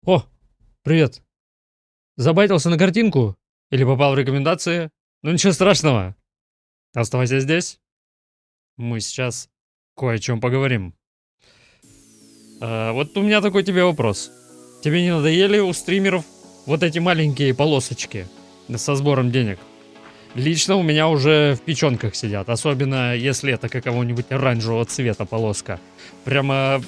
О, привет. Забайтился на картинку? Или попал в рекомендации? Ну ничего страшного. Оставайся здесь. Мы сейчас кое о чем поговорим. Вот у меня такой тебе вопрос. Тебе не надоели у стримеров вот эти маленькие полосочки со сбором денег? Лично у меня уже в печенках сидят, особенно если это какого-нибудь оранжевого цвета полоска. Прямо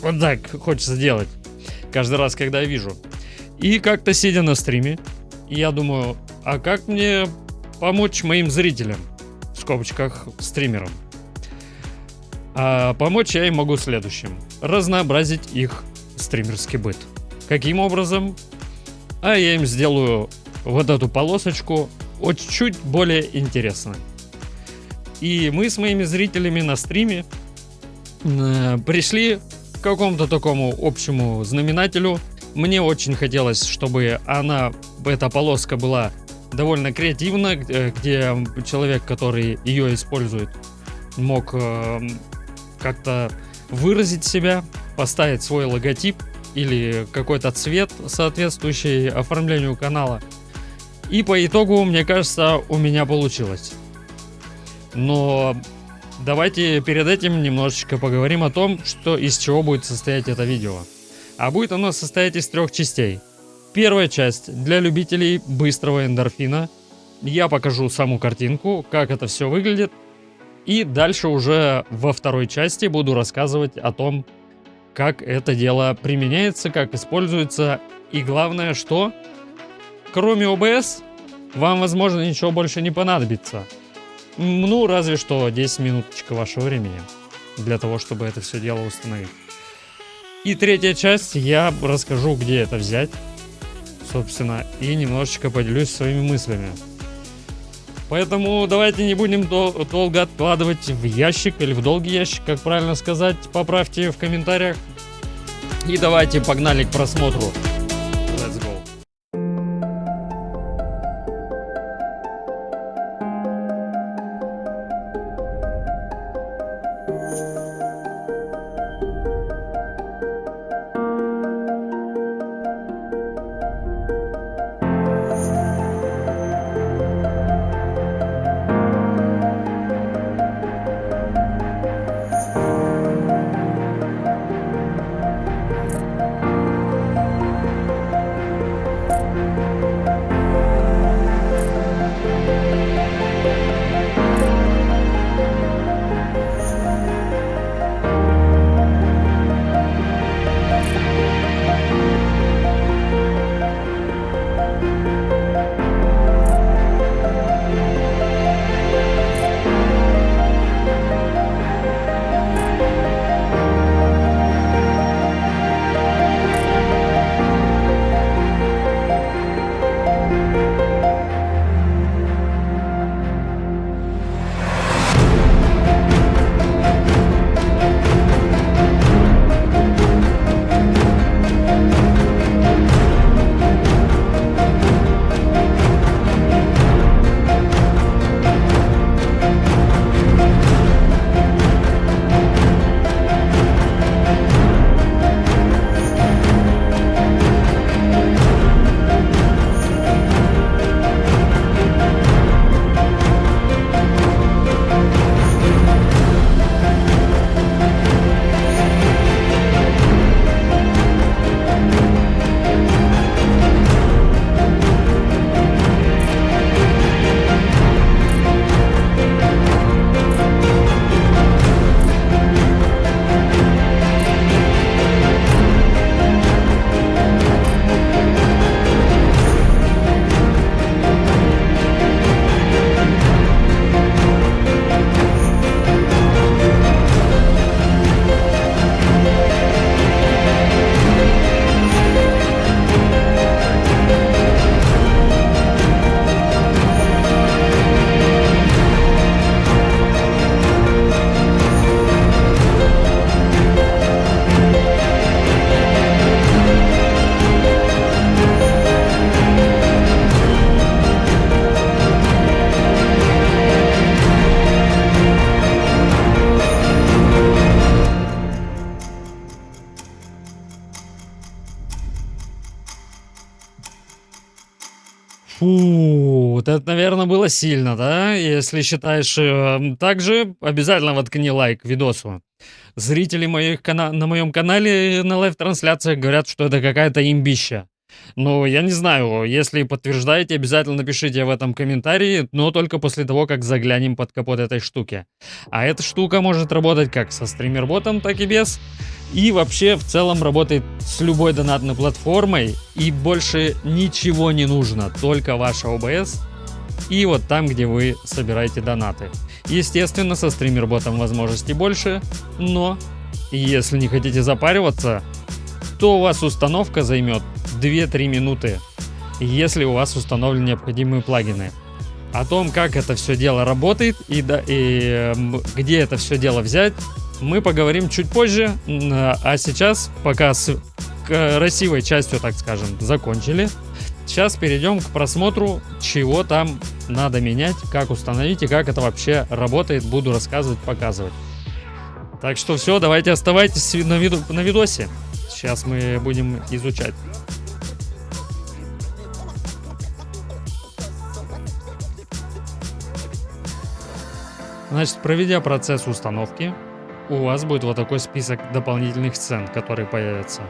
вот так хочется делать каждый раз, когда я вижу. И как-то сидя на стриме, я думаю, а как мне помочь моим зрителям, в скобочках стримерам? А помочь я им могу следующим. Разнообразить их стримерский быт. Каким образом? А я им сделаю вот эту полосочку чуть более интересной. И мы с моими зрителями на стриме пришли к какому-то такому общему знаменателю. Мне очень хотелось, чтобы эта полоска была довольно креативна, где человек, который ее использует, мог как-то выразить себя, поставить свой логотип или какой-то цвет, соответствующий оформлению канала. И по итогу, мне кажется, у меня получилось. Но давайте перед этим немножечко поговорим о том, из чего будет состоять это видео. А будет оно состоять из 3 частей. Первая часть для любителей быстрого эндорфина. Я покажу саму картинку, как это все выглядит. И дальше уже во второй части буду рассказывать о том, как это дело применяется, как используется. И главное, что кроме OBS вам, возможно, ничего больше не понадобится. Ну, разве что 10 минуточек вашего времени для того, чтобы это все дело установить. И третья часть, я расскажу, где это взять, собственно, и немножечко поделюсь своими мыслями. Поэтому давайте не будем долго откладывать в ящик или в долгий ящик, как правильно сказать, поправьте в комментариях. И давайте погнали к просмотру. Let's go. Фу, вот это, наверное, было сильно, да? Если считаешь, также обязательно воткни лайк видосу. Зрители на моем канале на лайв-трансляциях говорят, что это какая-то имбища. Ну, я не знаю, если подтверждаете, обязательно напишите в этом комментарии, но только после того, как заглянем под капот этой штуки. А эта штука может работать как со стример-ботом, так и без. И вообще в целом работает с любой донатной платформой. И больше ничего не нужно, только ваша OBS и вот там, где вы собираете донаты. Естественно, со стример-ботом возможностей больше, но если не хотите запариваться, то у вас установка займет 2-3 минуты, если у вас установлены необходимые плагины. О том, как это все дело работает и где это все дело взять, мы поговорим чуть позже. А сейчас, пока с красивой частью, так скажем, закончили, сейчас перейдем к просмотру, чего там надо менять, как установить и как это вообще работает. Буду рассказывать, показывать. Так что все, давайте оставайтесь на видосе. Сейчас мы будем изучать. Значит, проведя процесс установки, у вас будет вот такой список дополнительных сцен, которые появятся.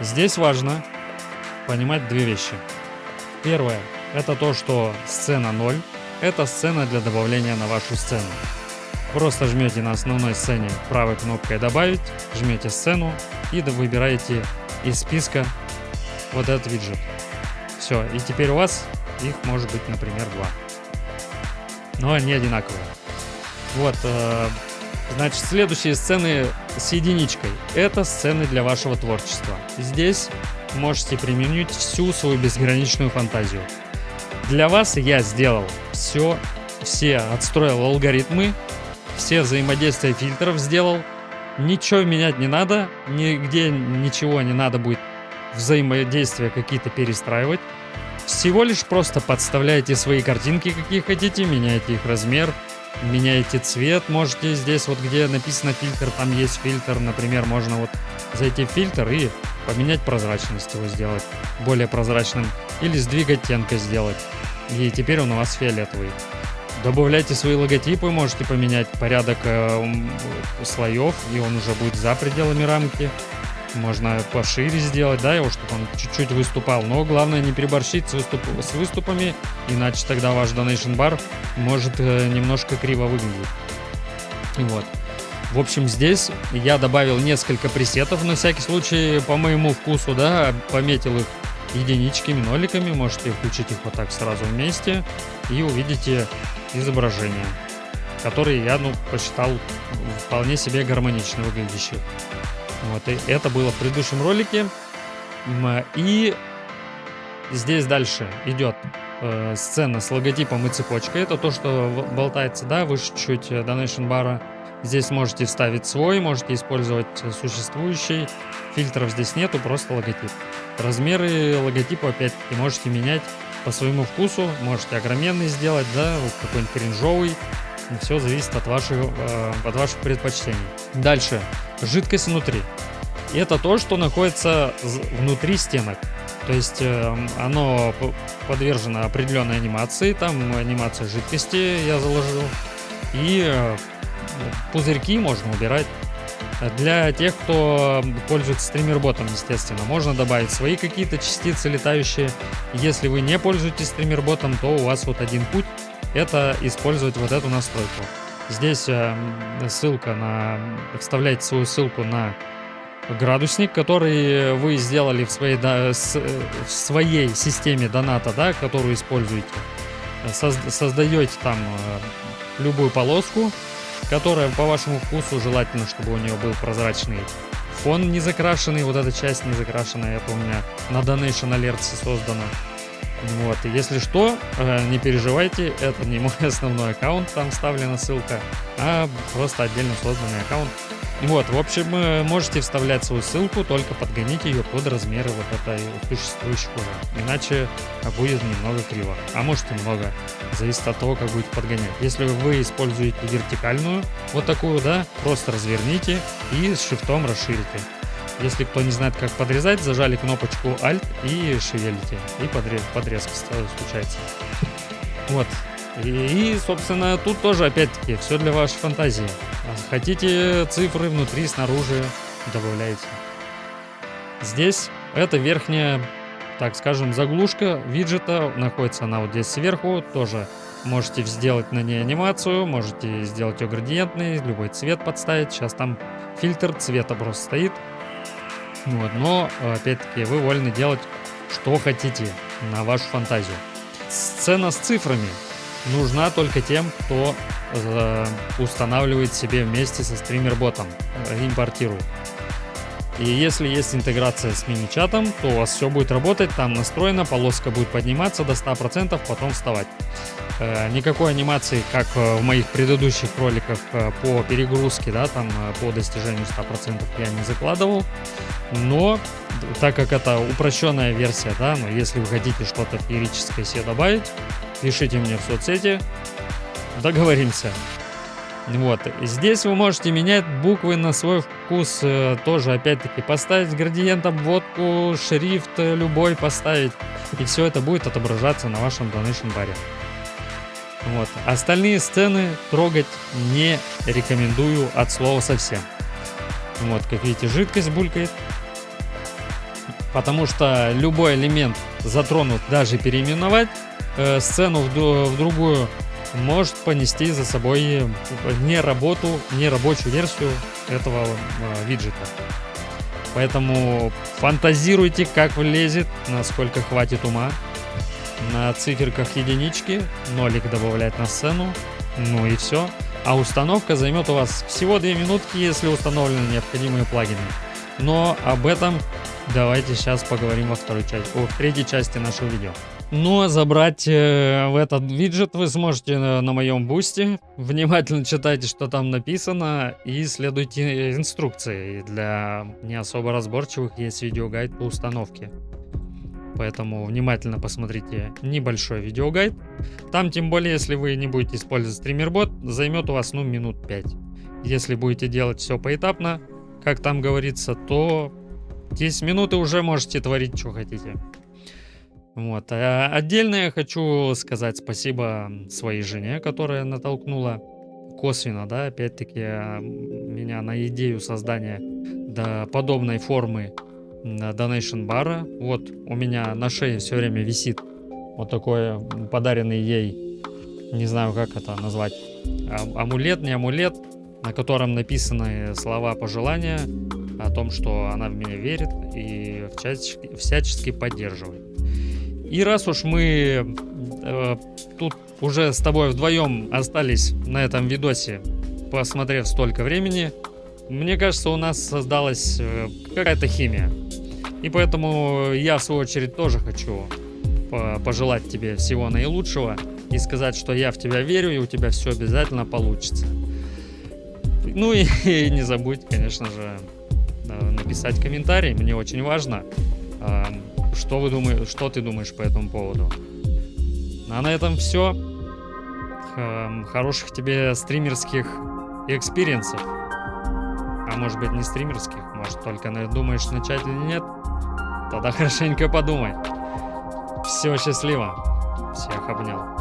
Здесь важно понимать две вещи. Первое, это то, что сцена 0, это сцена для добавления на вашу сцену. Просто жмете на основной сцене правой кнопкой «Добавить», жмете сцену и выбираете из списка вот этот виджет. Все, и теперь у вас их может быть, например, 2. Но они одинаковые. Вот, значит, следующие сцены с единичкой. Это сцены для вашего творчества. Здесь можете применить всю свою безграничную фантазию. Для вас я сделал все отстроил алгоритмы, все взаимодействия фильтров сделал. Ничего менять не надо, нигде ничего не надо будет взаимодействия какие-то перестраивать. Всего лишь просто подставляете свои картинки, какие хотите, меняете их размер, меняете цвет. Можете здесь вот, где написано фильтр, там есть фильтр, например, можно вот зайти в фильтр и поменять прозрачность его, сделать более прозрачным, или сдвиг оттенка сделать, и теперь он у вас фиолетовый. Добавляйте свои логотипы, можете поменять порядок слоев, и он уже будет за пределами рамки. Можно пошире сделать, да, его, чтобы он чуть-чуть выступал. Но главное не переборщить с выступами, иначе тогда ваш donation бар может немножко криво выглядеть. Вот. В общем, здесь я добавил несколько пресетов на всякий случай по моему вкусу, да, пометил их единичками, ноликами. Можете включить их вот так сразу вместе и увидите изображение, которые я, посчитал вполне себе гармонично выглядящие. Вот, и это было в предыдущем ролике. И здесь дальше идет сцена с логотипом и цепочкой. Это то, что болтается, да, выше чуть donation бара. Здесь можете вставить свой, можете использовать существующий. Фильтров здесь нету, просто логотип. Размеры логотипа опять-таки можете менять по своему вкусу. Можете огроменный сделать, да, какой-нибудь кринжовый. Все зависит от ваших предпочтений. Дальше. Жидкость внутри. Это то, что находится внутри стенок. То есть оно подвержено определенной анимации. Там анимация жидкости я заложил. И пузырьки можно убирать. Для тех, кто пользуется стример-ботом, естественно, можно добавить свои какие-то частицы летающие. Если вы не пользуетесь стример-ботом, то у вас вот один путь — это использовать вот эту настройку. Здесь вставляете свою ссылку на градусник, который вы сделали в своей системе доната, да, которую используете. Создаете там любую полоску, которая по вашему вкусу, желательно, чтобы у нее был прозрачный фон, не закрашенный. Вот эта часть не закрашенная, это у меня на Donation Alerts создано. Вот, и если что, не переживайте, это не мой основной аккаунт, там вставлена ссылка, а просто отдельно созданный аккаунт. Вот, в общем, можете вставлять свою ссылку, только подгоните ее под размеры вот этой существующей кожи, иначе будет немного криво, а может и много, зависит от того, как будете подгонять. Если вы используете вертикальную, вот такую, да, просто разверните и с шифтом расширите. Если кто не знает, как подрезать, зажали кнопочку Alt и шевелите. И подрезка случается. Вот. И, собственно, тут тоже, опять-таки, все для вашей фантазии. Хотите цифры внутри, снаружи, добавляете. Здесь это верхняя, так скажем, заглушка виджета. Находится она вот здесь сверху. Тоже можете сделать на ней анимацию, можете сделать ее градиентный, любой цвет подставить. Сейчас там фильтр цвета просто стоит. Вот, но, опять-таки, вы вольны делать, что хотите, на вашу фантазию. Сцена с цифрами нужна только тем, кто устанавливает себе вместе со стример-ботом, импортирует. И если есть интеграция с мини-чатом, то у вас все будет работать, там настроено, полоска будет подниматься до 100%, потом вставать. Никакой анимации, как в моих предыдущих роликах по перегрузке, да, там по достижению 100% я не закладывал. Но, так как это упрощенная версия, да, но если вы хотите что-то феерическое себе добавить, пишите мне в соцсети, договоримся. Вот, здесь вы можете менять буквы на свой вкус, тоже опять-таки поставить градиент, обводку, шрифт любой поставить, и все это будет отображаться на вашем donation баре. Вот. Остальные сцены трогать не рекомендую от слова совсем. Вот, как видите, жидкость булькает. Потому что любой элемент затронут, даже переименовать сцену в другую, может понести за собой нерабочую версию этого виджета. Поэтому фантазируйте, как влезет, насколько хватит ума. На циферках единички, нолик добавлять на сцену, ну и все. А установка займет у вас всего 2 минутки, если установлены необходимые плагины. Но об этом давайте сейчас поговорим во третьей части нашего видео. Ну а забрать в этот виджет вы сможете на моем бусте. Внимательно читайте, что там написано, и следуйте инструкции. Для не особо разборчивых есть видеогайд по установке. Поэтому внимательно посмотрите небольшой видеогайд. Там, тем более, если вы не будете использовать стример-бот, займет у вас, ну, минут 5. Если будете делать все поэтапно, как там говорится, то 10 минут и уже можете творить, что хотите. Вот. А отдельно я хочу сказать спасибо своей жене, которая натолкнула косвенно, да, опять-таки, меня на идею создания подобной формы donation бара. Вот у меня на шее все время висит вот такой подаренный ей, не знаю, как это назвать, амулет, не амулет, на котором написаны слова пожелания о том, что она в меня верит и всячески поддерживает. И раз уж мы тут уже с тобой вдвоем остались на этом видосе, посмотрев столько времени, мне кажется, у нас создалась какая-то химия. И поэтому я, в свою очередь, тоже хочу пожелать тебе всего наилучшего и сказать, что я в тебя верю, и у тебя все обязательно получится. Ну и не забудь, конечно же, написать комментарий. Мне очень важно, что ты думаешь по этому поводу. А на этом все. Хороших тебе стримерских экспириенсов. А может быть, не стримерских, может, только думаешь начать или нет, тогда хорошенько подумай. Все, счастливо. Всех обнял.